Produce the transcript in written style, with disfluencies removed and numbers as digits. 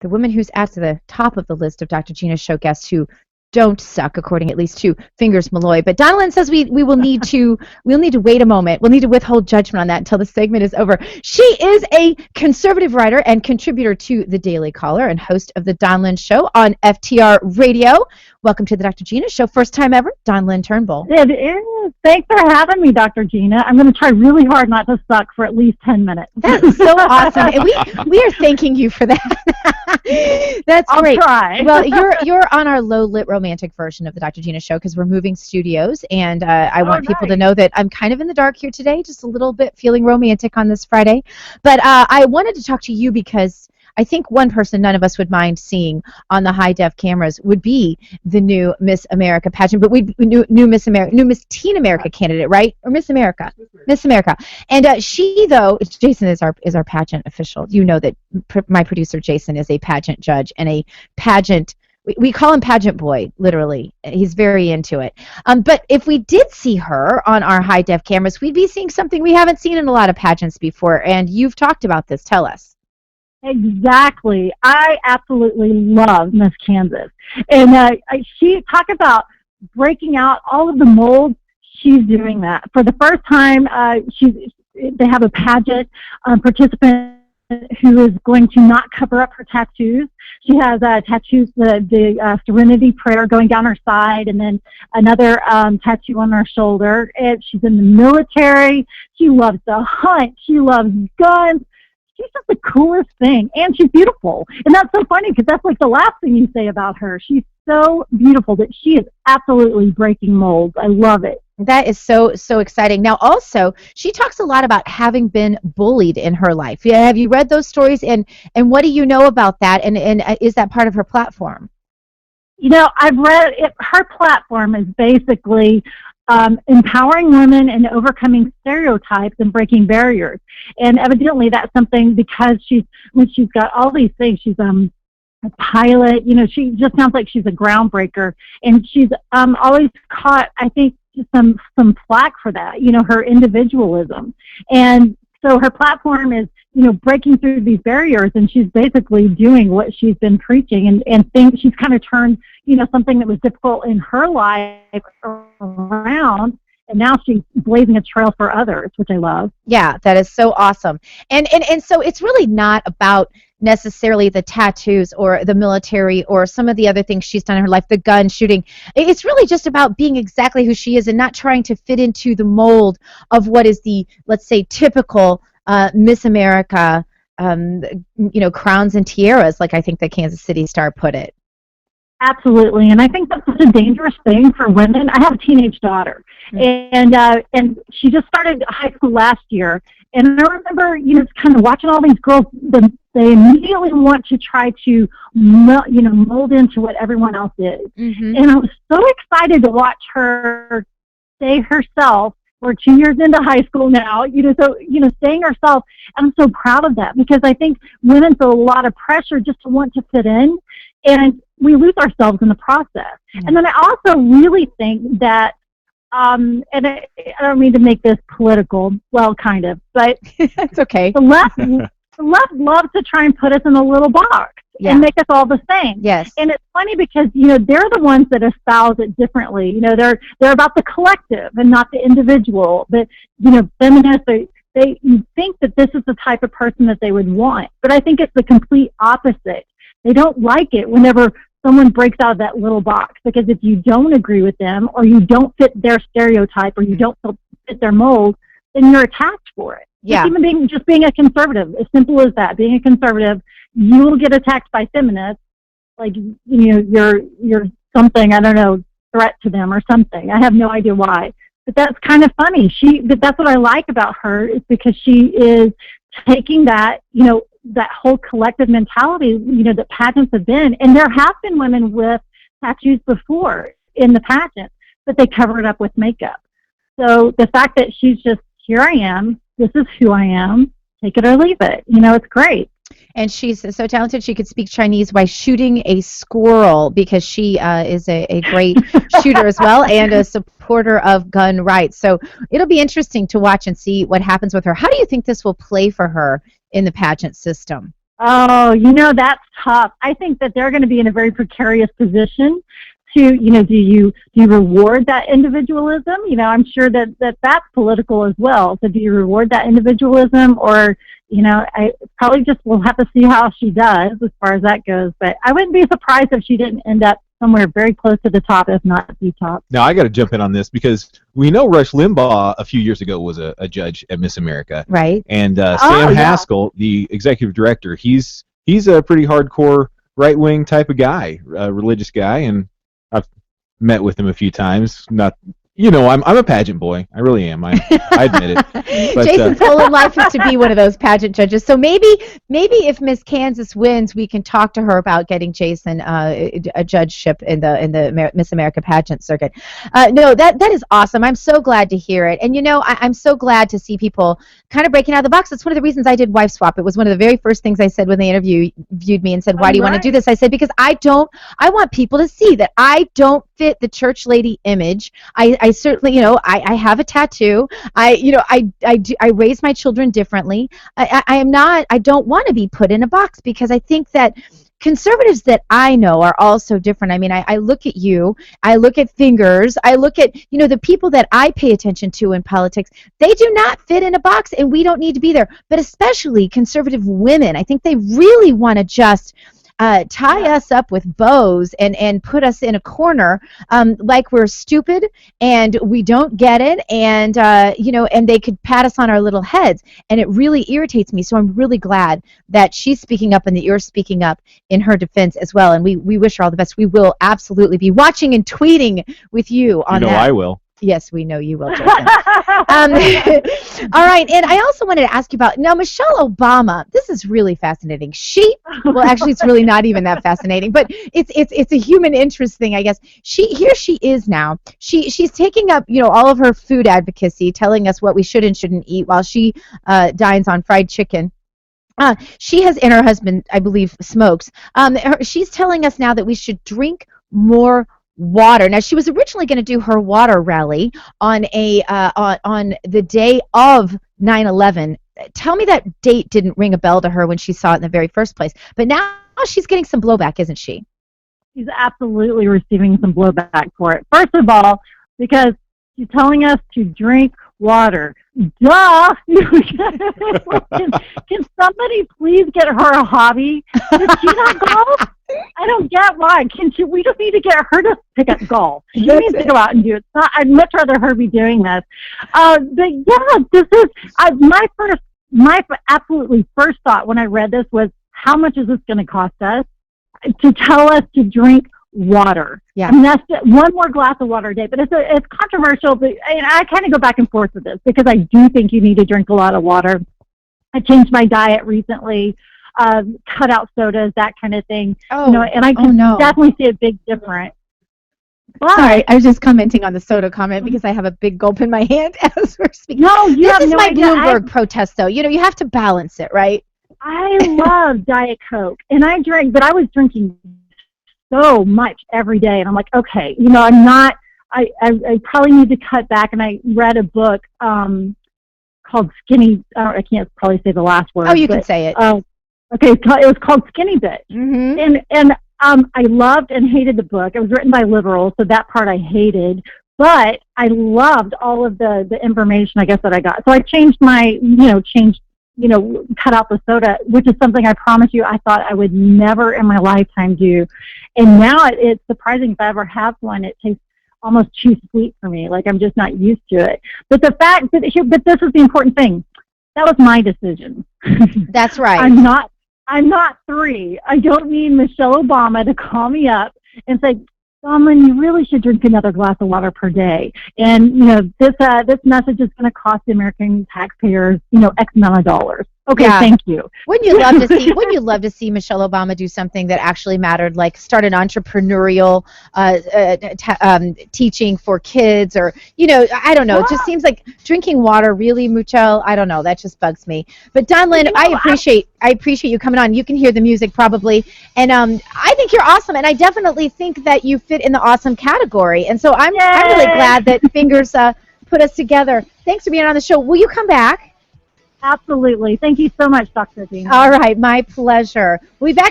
the woman who's at the top of the list of Dr. Gina's show guests who don't suck, according at least to Fingers Malloy. But Donlyn says we'll need to wait a moment. We'll need to withhold judgment on that until the segment is over. She is a conservative writer and contributor to The Daily Caller and host of the Donlyn Show on FTR Radio. Welcome to the Dr. Gina Show. First time ever, Donlyn Turnbull. It is. Thanks for having me, Dr. Gina. I'm going to try really hard not to suck for at least 10 minutes. That's so awesome. And we are thanking you for that. That's great. I'll try. Well, you're on our low-lit romantic version of the Dr. Gina Show because we're moving studios, and I want people to know that I'm kind of in the dark here today, just a little bit feeling romantic on this Friday. But I wanted to talk to you because I think one person none of us would mind seeing on the high-def cameras would be the new Miss America pageant, but new Miss Teen America candidate, right? Or Miss America? Miss America. And she, though, Jason is our pageant official. You know that my producer, Jason, is a pageant judge and a pageant, we call him Pageant Boy, literally. He's very into it. But if we did see her on our high-def cameras, we'd be seeing something we haven't seen in a lot of pageants before, and you've talked about this. Tell us. Exactly. I absolutely love Miss Kansas. And she talked about breaking out all of the molds. She's doing that. For the first time, they have a pageant participant who is going to not cover up her tattoos. She has tattoos, the Serenity Prayer going down her side, and then another tattoo on her shoulder. And she's in the military. She loves to hunt. She loves guns. She's just the coolest thing, and she's beautiful. And that's so funny because that's like the last thing you say about her. She's so beautiful that she is absolutely breaking molds. I love it. That is so exciting. Now, also, she talks a lot about having been bullied in her life. Yeah, have you read those stories, and what do you know about that, and is that part of her platform? You know, I've read it. Her platform is basically empowering women and overcoming stereotypes and breaking barriers. And evidently that's something because she's got all these things. She's a pilot, you know, she just sounds like she's a groundbreaker. And she's always caught, I think, some flack for that, you know, her individualism. And so her platform is, you know, breaking through these barriers, and she's basically doing what she's been preaching, and things she's kind of turned, you know, something that was difficult in her life around, and now she's blazing a trail for others, which I love. Yeah, that is so awesome. And so it's really not about necessarily the tattoos or the military or some of the other things she's done in her life, the gun shooting. It's really just about being exactly who she is and not trying to fit into the mold of what is the, let's say, typical Miss America, you know, crowns and tiaras, like I think the Kansas City Star put it. Absolutely, and I think that's such a dangerous thing for women. I have a teenage daughter, and she just started high school last year, and I remember, you know, kind of watching all these girls. They immediately want to try to, mold into what everyone else is, and I was so excited to watch her stay herself. We're 2 years into high school now, staying herself. I'm so proud of that because I think women feel a lot of pressure just to want to fit in, and we lose ourselves in the process. And then I also really think that, and I don't mean to make this political, well, kind of, but it's okay. The left loves to try and put us in a little box and make us all the same. Yes. And it's funny because, you know, they're the ones that espouse it differently. You know, they're about the collective and not the individual. But, you know, feminists, you think that this is the type of person that they would want. But I think it's the complete opposite. They don't like it whenever someone breaks out of that little box, because if you don't agree with them or you don't fit their stereotype or you don't fit their mold, then you're attacked for it. Yeah. Just being a conservative, as simple as that. Being a conservative, you will get attacked by feminists, like, you know, you're something, I don't know, threat to them or something. I have no idea why. But that's kind of funny. But that's what I like about her, is because she is taking that, you know, that whole collective mentality, you know, that pageants have been. And there have been women with tattoos before in the pageant, but they cover it up with makeup. So the fact that she's just, here I am, this is who I am, take it or leave it. You know, it's great. And she's so talented, she could speak Chinese while shooting a squirrel, because she is a great shooter as well and a supporter of gun rights. So it'll be interesting to watch and see what happens with her. How do you think this will play for her in the pageant system? Oh, that's tough. I think that they're going to be in a very precarious position to, do you reward that individualism? I'm sure that's political as well. So do you reward that individualism, or, I probably just will have to see how she does as far as that goes. But I wouldn't be surprised if she didn't end up somewhere very close to the top, if not the top. Now, I got to jump in on this because we know Rush Limbaugh a few years ago was a judge at Miss America. Right. And Sam Haskell, the executive director, he's a pretty hardcore right-wing type of guy, religious guy, and I've met with him a few times. Not, I'm a pageant boy. I really am. I admit it. But, Jason's goal in life is to be one of those pageant judges. So maybe if Miss Kansas wins, we can talk to her about getting Jason a judgeship in the Miss America pageant circuit. No, that is awesome. I'm so glad to hear it. And I'm so glad to see people kind of breaking out of the box. That's one of the reasons I did Wife Swap. It was one of the very first things I said when they interviewed me and said, "Why do you want to do this?" I said, because I want people to see that I don't fit the church lady image. I certainly, I have a tattoo. I raise my children differently. I don't want to be put in a box, because I think that conservatives that I know are all so different. I mean, I look at you, I look at Fingers, I look at, the people that I pay attention to in politics. They do not fit in a box, and we don't need to be there. But especially conservative women, I think they really want to just tie us up with bows and put us in a corner like we're stupid and we don't get it, and and they could pat us on our little heads, and it really irritates me. So I'm really glad that she's speaking up and that you're speaking up in her defense as well, and we wish her all the best. We will absolutely be watching and tweeting with you on that. I will. Yes, we know you will, Jason. All right, and I also wanted to ask you about, now, Michelle Obama. This is really fascinating. Well, actually, it's really not even that fascinating, but it's a human interest thing, I guess. Here she is now. She's taking up, all of her food advocacy, telling us what we should and shouldn't eat while she dines on fried chicken. She has, and her husband, I believe, smokes. She's telling us now that we should drink more water. Now, she was originally going to do her water rally on the day of 9/11. Tell me that date didn't ring a bell to her when she saw it in the very first place. But now she's getting some blowback, isn't she? She's absolutely receiving some blowback for it. First of all, because she's telling us to drink water. Duh! Can somebody please get her a hobby? Does she not golf? I don't get why. We just need to get her to pick up golf. She needs to go out and do it. I'd much rather her be doing this. But yeah, this is my absolutely first thought when I read this was, how much is this going to cost us to tell us to drink water? Yeah. I mean, that's one more glass of water a day. But it's controversial. But I kind of go back and forth with this, because I do think you need to drink a lot of water. I changed my diet recently. Cut out sodas, that kind of thing. And I can definitely see a big difference. But, sorry, I was just commenting on the soda comment because I have a big gulp in my hand as we're speaking. No, you this have is no my idea. Bloomberg protest, though. You have to balance it, right? I love Diet Coke, and I drink, but I was drinking so much every day, and I'm like, okay, I'm not. I probably need to cut back. And I read a book called Skinny. I can't probably say the last word. Oh, you can say it. Okay, it was called Skinny Bitch. Mm-hmm. And I loved and hated the book. It was written by liberals, so that part I hated. But I loved all of the information, I guess, that I got. So I changed cut out the soda, which is something I promise you I thought I would never in my lifetime do. And now it's surprising if I ever have one. It tastes almost too sweet for me. Like, I'm just not used to it. But the fact that, but this is the important thing. That was my decision. That's right. I'm not 3. I don't need Michelle Obama to call me up and say, Donlyn, you really should drink another glass of water per day. And, this message is going to cost the American taxpayers, X amount of dollars. Okay, yeah. Thank you. Wouldn't you love to see Michelle Obama do something that actually mattered, like start an entrepreneurial teaching for kids, or I don't know. Yeah. It just seems like drinking water, really, Michelle. I don't know. That just bugs me. But Donlyn, I appreciate you coming on. You can hear the music probably, and I think you're awesome, and I definitely think that you fit in the awesome category. And so I'm really glad that Fingers put us together. Thanks for being on the show. Will you come back? Absolutely. Thank you so much, Dr. Gina. All right, my pleasure. We'll be back